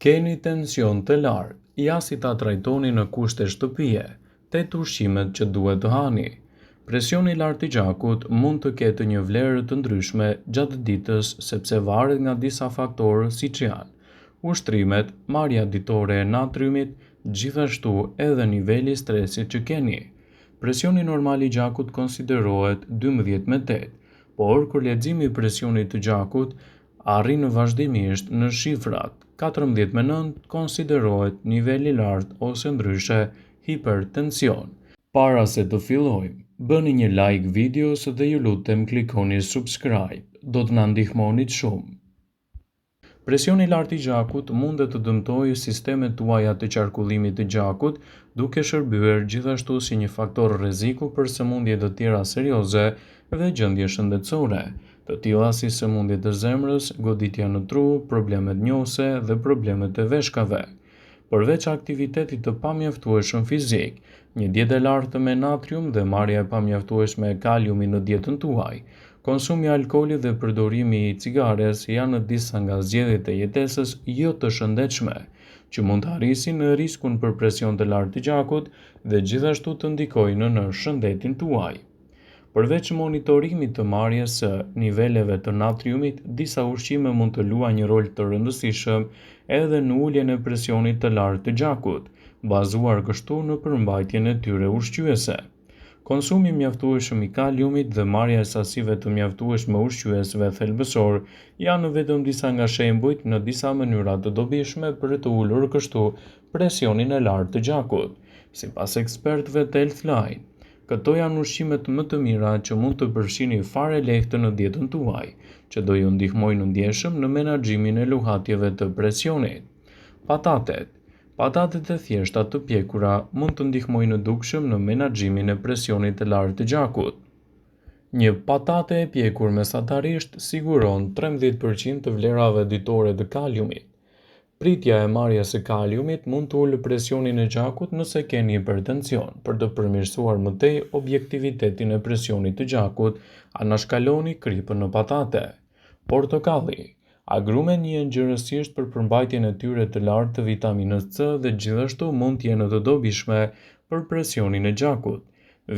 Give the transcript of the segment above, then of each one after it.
Keni tension të lartë, ja si ta trajtoni në kushte shtëpie, 8 ushqimet që duhet të hani. Presioni i lartë i gjakut mund të ketë një vlerë të ndryshme gjatë ditës sepse varet nga disa faktorë siç janë ushtrimet, marrja ditore e natriumit, gjithashtu edhe niveli i stresit që keni. Presioni normal i gjakut konsiderohet 12/8, por kur leximi i presionit të gjakut arrin vazhdimisht në shifrat 14/9 konsiderohet nivel i lartë ose ndryshe hipertension. Para se të fillojmë, bëni një like videos dhe ju lutem klikoni subscribe, do të na ndihmonit shumë. Presioni i lartë i gjakut mund të dëmtojë sistemet tuaja të qarkullimit të gjakut, duke shërbyer gjithashtu si një faktor rreziku për sëmundje të tjera serioze dhe gjendje shëndetësore, të tilla si sëmundjet e zemrës, goditja në tru, problemet njohëse dhe problemet e veshkave. Përveç aktivitetit të pamjaftueshëm fizik, një dietë e lartë me natrium dhe marrja e pamjaftueshme e kaliumit në dietën tuaj, konsumi i alkoolit dhe përdorimi i cigares janë disa nga zgjedhjet e jetesës jo të shëndetshme, që mund të arrisin riskun për presion të lartë të gjakut dhe gjithashtu të ndikojnë në shëndetin tuaj. Përveç monitorimit të marrjes së niveleve të natriumit, disa ushqime mund të luajnë një rol të rëndësishëm edhe në uljen e presionit të lartë të gjakut, bazuar kështu në përmbajtjen e tyre ushqyese. Konsumi i mjaftueshëm i kaliumit dhe marrja e sasive të mjaftueshme ushqyesve thelbësor janë vetëm disa nga shembujt në disa mënyra të dobishme për të ulur kështu presionin e lartë të gjakut. Sipas ekspertëve të Healthline, këto janë ushqimet më të mira që mund të përfshini fare lehtë në dietën tuaj, që do ju ndihmojnë ndjeshëm në menaxhimin e luhatjeve të presionit. Patatet e thjeshta të pjekura mund të ndihmojnë dukshëm në menaxhimin e presionit të lartë të gjakut. Një patate e pjekur mesatarisht siguron 13% të vlerave ditore të kaliumit. Pritja e marrjes së kaliumit mund të ulë presionin e gjakut nëse keni hipertension. Për të përmirësuar më tej objektivitetin e presionit të gjakut, anashkaloni kripën në patate. Portokalli. Agrumet njihen gjërësisht për përmbajtjen e tyre të lartë të vitaminës C dhe gjithashtu mund të jenë të dobishme për presionin e gjakut.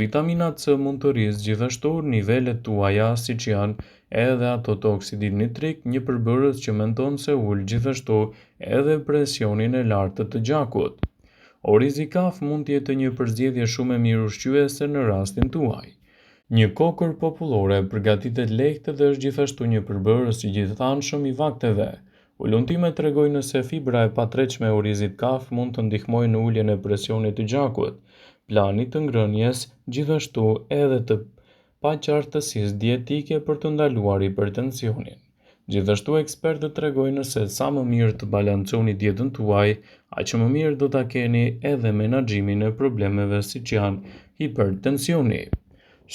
Vitamina C mund të rrisë gjithashtu nivelet tuaja siç janë edhe ato të oksidit nitrik, një përbërës që mendon se ul gjithashtu edhe presionin e lartë të gjakut. Orizi i kaf mund të jetë një përzgjedhje shumë e mirë ushqyese në rastin tuaj. Një kokër popullore përgatitet lehtë dhe është gjithashtu një përbërës i gjithëtanshëm i vakteve. Ulëntimet tregojnë se fibra e patreqme e orizit kaf mund të ndihmojë në uljen e presionit të gjakut, planit të ngrënies, gjithashtu edhe të paqartësisë dietike për të ndaluar hipertensionin. Gjithashtu ekspertët tregojnë se sa më mirë të balanconi dietën tuaj, aq më mirë do ta keni edhe menaxhimin e problemeve siç janë hipertensioni.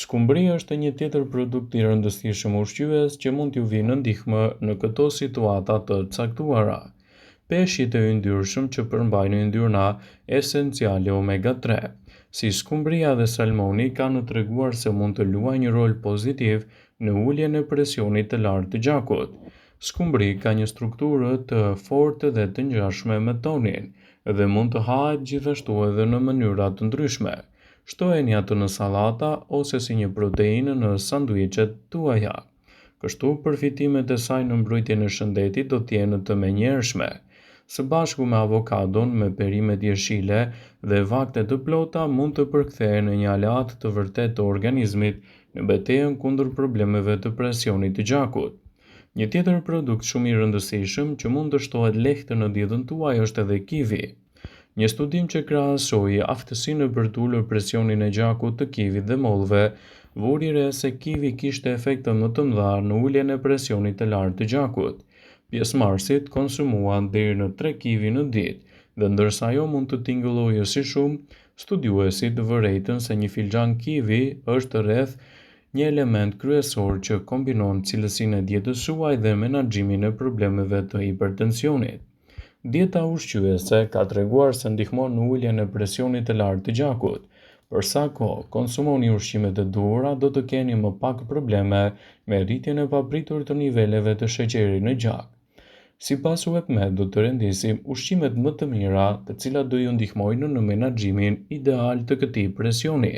Skumbria është një tjetër produkt i rëndësishëm ushqyes që mund t'ju vijë në ndihmë në këto situata të caktuara. Peshqit e yndyrshëm që përmbajnë yndyrna esenciale omega 3, si skumbria dhe salmoni, kanë treguar se mund të luajnë një rol pozitiv në uljen e presionit të lartë të gjakut. Skumbri ka një strukturë të fortë dhe të ngjashme me tonin dhe mund të hahet gjithashtu edhe në mënyra të ndryshme. Shtojeni atë në sallata ose si një proteinë në sanduiçet tuaja. Kështu përfitimet e saj në mbrojtjen e shëndetit do të jenë të menjëhershme. Së bashku me avokadon, me perimet jeshile dhe vakte të plota mund të përkthehen në një aleat të vërtetë të organizmit në betejën kundër problemeve të presionit të gjakut. Një tjetër produkt shumë i rëndësishëm që mund të shtohet lehtë në dietën tuaj është edhe kivi. Një studim që krahasoi aftësinë për të ulur presionin e gjakut të kivit dhe mollëve, vuri re se kivi kishte efekte më të mëdha në uljen e presionit të lartë të gjakut. Pjesëmarrësit konsumuan deri në 3 kivi në ditë, dhe ndërsa ajo mund të tingëllojë si shumë, studiuesit vërejtën se një filxhan kivi është rreth një element kryesor që kombinon cilësinë e dietës suaj dhe menaxhimin e problemeve të hipertensionit. Dieta ushqyese ka treguar se ndihmon në uljen e presionit të lartë të gjakut. Për sa kohë konsumoni ushqimet e duhura, do të keni më pak probleme me rritjen e papritur të niveleve të sheqerit në gjak. Sipas UEPME, do të rendisim ushqimet më të mira, të cilat do ju ndihmojnë në menaxhimin ideal të këtij presioni.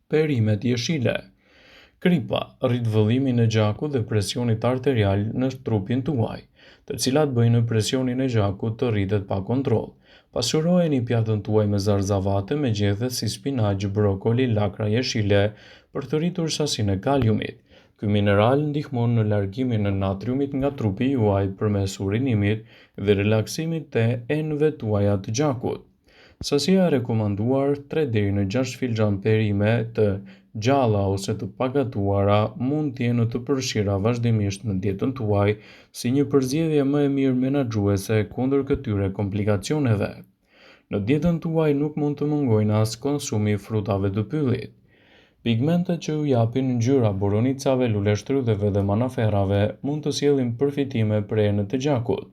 Perimet jeshile. Kripa rrit vëllimin e gjakut dhe presionit arterial në trupin tuaj, të cilat bëjnë presionin e gjakut të rritet pa kontroll. Pasurojeni pjatën tuaj me zarzavate me gjethe si spinaq, brokoli, lakra jeshile për të rritur sasinë e kaliumit. Ky mineral ndihmon në largimin e natriumit nga trupi juaj përmes urinimit dhe relaksimit të enëve tuaja të gjakut. Sasia e rekomanduar 3 deri në 6 filxhan perime të gjalla ose të pagatuara mund të jenë të përfshira vazhdimisht në dietën tuaj si një përzgjedhje më e mirë menaxhuese kundër këtyre komplikacioneve. Në dietën tuaj nuk mund të mungojnë as konsumi i frutave të pyllit. Pigmentet që ju japin ngjyra borovnicave, luleshtrydheve dhe manaferrave mund të sjellin përfitime për enët e gjakut.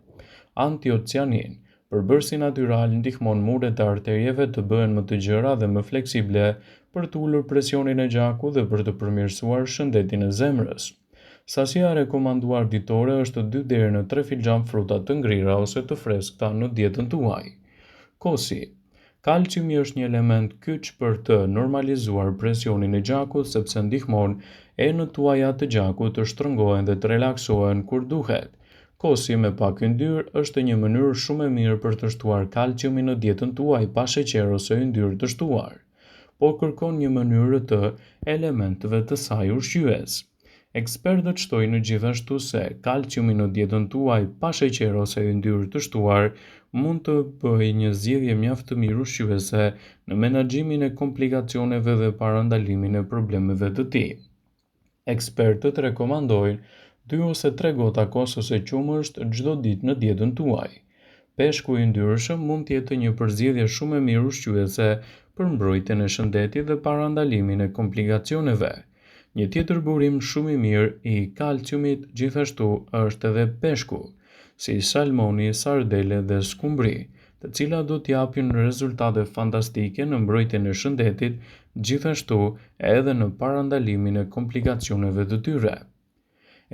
Antiocianin, përbërësi natyral ndihmon muret e arterieve të bëhen më të gjera dhe më fleksible për të ulur presionin e gjakut dhe për të përmirësuar shëndetin e zemrës. Sasia e rekomanduar ditore është 2 deri në 3 filxhan fruta të ngrira ose të freskëta në dietën tuaj. Kosi. Kalciumi është një element kyç për të normalizuar presionin e gjakut sepse ndihmon enët tuaja të gjakut të shtrëngohen dhe të relaksohen kur duhet. Kosi me pak yndyrë është një mënyrë shumë e mirë për të shtuar kalciumin në dietën tuaj pa sheqer ose yndyrë të shtuar, por kërkon një mënyrë të elementeve të saj ushqyes. Ekspertët shtojnë gjithashtu se kalciumi në dietën tuaj pa sheqer ose yndyrë të shtuar mund të bëjë një zgjedhje mjaft të mirë ushqyese në menaxhimin e komplikacioneve dhe parandalimin e problemeve të tij. Ekspertët rekomandojnë 2 ose 3 gota kos ose qumësht çdo ditë në dietën tuaj. Peshku i yndyrshëm mund të jetë një përzgjedhje shumë e mirë ushqyese për mbrojtjen e shëndetit dhe parandalimin e komplikacioneve. Një tjetër burim shumë i mirë i kalciumit gjithashtu është edhe peshku, si salmoni, sardele dhe skumbri, të cilat do t'japin rezultate fantastike në mbrojtjen e shëndetit, gjithashtu edhe në parandalimin e komplikacioneve të tyre.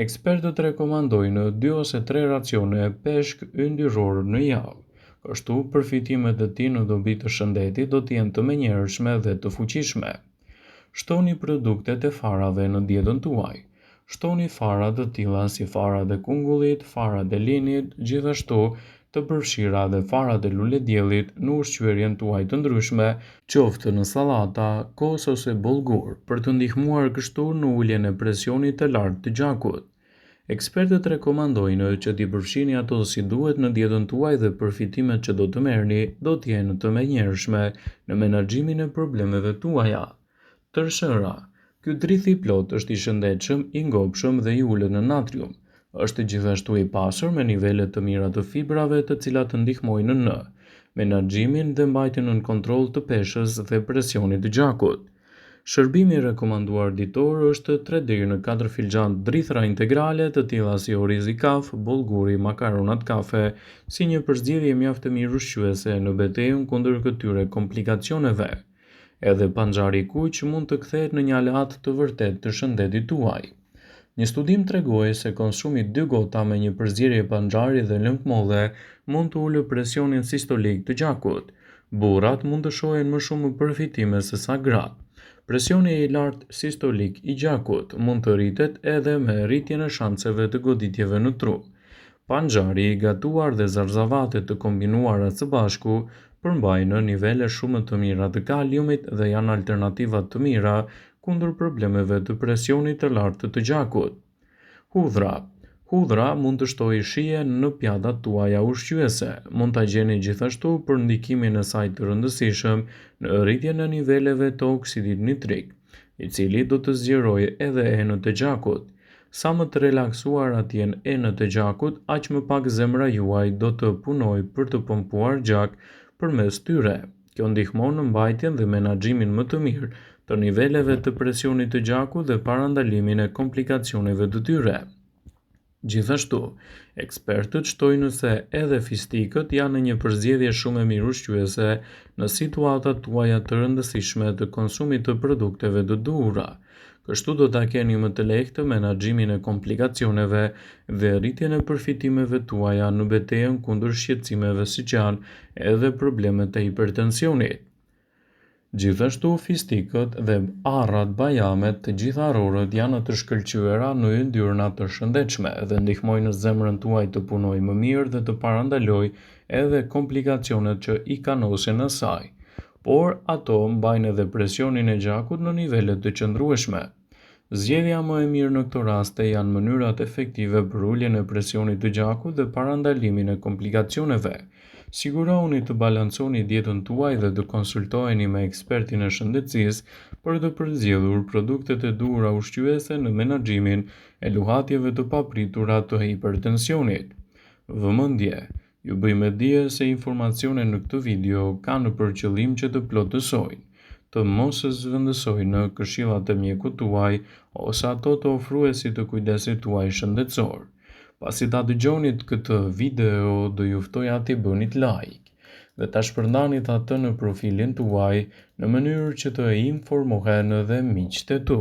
Ekspertët rekomandojnë 2 ose 3 racione peshk yndyror në javë. Kështu përfitimet e tij në dobi të shëndetit do të jenë të menjëhershme dhe të fuqishme. Shtoni produktet e farave në dietën tuaj. Shtoni fara të tilla si farat e kungullit, farat e linit, gjithashtu të përfshira dhe farat e lulediellit në ushqyerjen tuaj të ndryshme, qoftë në sallata, kos ose bollgur, për të ndihmuar kështu në uljen e presionit të lartë të gjakut. Ekspertët rekomandojnë që t'i përfshini ato si duhet në dietën tuaj dhe përfitimet që do të merrni do të jenë të menjëhershme në menaxhimin e problemeve tuaja. Tërshëra. Ky drith i plot është i shëndetshëm, i ngopshëm dhe i ulët në natrium. Është gjithashtu i pasur me nivele të mira të fibrave të cilat ndihmojnë në menaxhimin dhe mbajtjen në kontroll të peshës dhe presionit të gjakut. Shërbimi rekomanduar ditor është 3 deri në 4 filxhan drithra integrale të tilla si orizi kaf, bollguri, makaronat kafe, si një përzgjedhje mjaft e mirë ushqyese në betejën kundër këtyre komplikacioneve. Edhe panxari i kuq mund të kthehet në një aleat të vërtetë të shëndetit tuaj. Një studim tregoi se konsumi 2 gota me një përzierje panxari dhe lëngmodhe mund të ulë presionin sistolik të gjakut. Burrat mund të shohin më shumë përfitime se sa gratë. Presioni i lartë sistolik i gjakut mund të rritet edhe me rritjen e shanseve të goditjeve në tru. Panxari i gatuar dhe zarzavatet të kombinuara së bashku përmbajnë nivele shumë të mira të kaliumit dhe janë alternativa të mira kundër problemeve të presionit të lartë të gjakut. Hudhra. Hudhra mund të shtojë shije në pjatat tuaja ushqyese. Mund ta gjeni gjithashtu për ndikimin e saj të rëndësishëm në rritjen e niveleve të oksidit nitrik, i cili do të zgjerojë edhe enët e gjakut. Sa më të relaksuara të jenë enët e gjakut, aq më pak zemra juaj do të punojë për të pompuar gjak përmes tyre. Kjo ndihmon në mbajtjen dhe menaxhimin më të mirë të niveleve të presionit të gjakut dhe parandalimin e komplikacioneve të tyre. Gjithashtu, ekspertët shtojnë se edhe fistikët janë një përzgjedhje shumë e mirë ushqyese në situatat tuaja të rëndësishme të konsumit të produkteve të duhura. Kështu do ta keni më të lehtë menaxhimin e komplikacioneve dhe rritjen e përfitimeve tuaja në betejën kundër shqetësimeve siç janë edhe problemet e hipertensionit. Gjithashtu fistikët dhe arrat bajame, të gjitha arorët janë të shkëlqyera në yndyrna të shëndetshme dhe ndihmojnë zemrën tuaj të punojë më mirë dhe të parandalojë edhe komplikacionet që i kanosin asaj, por ato mbajnë edhe presionin e gjakut në nivele të qëndrueshme. Zgjedhja më e mirë në këto raste janë mënyrat efektive për uljen e presionit të gjakut dhe parandalimin e komplikacioneve. Sigurohuni të balanconi dietën tuaj dhe të konsultoheni me ekspertin e shëndetësisë për të përzgjedhur produktet e duhura ushqyese në menaxhimin e luhatjeve të papritura të hipertensionit. Vëmendje, ju bëjmë dije se informacionet në këtë video kanë për qëllim që të plotësojnë, të mos zhvendësojnë në këshillat e mjekut tuaj ose ato të ofruesit të kujdesit tuaj shëndetësor. Pasi ta dëgjonit këtë video, do ju ftoja t'i bënit like dhe ta shpërndanit atë në profilin tuaj në mënyrë që të informohen edhe miqtë e tu.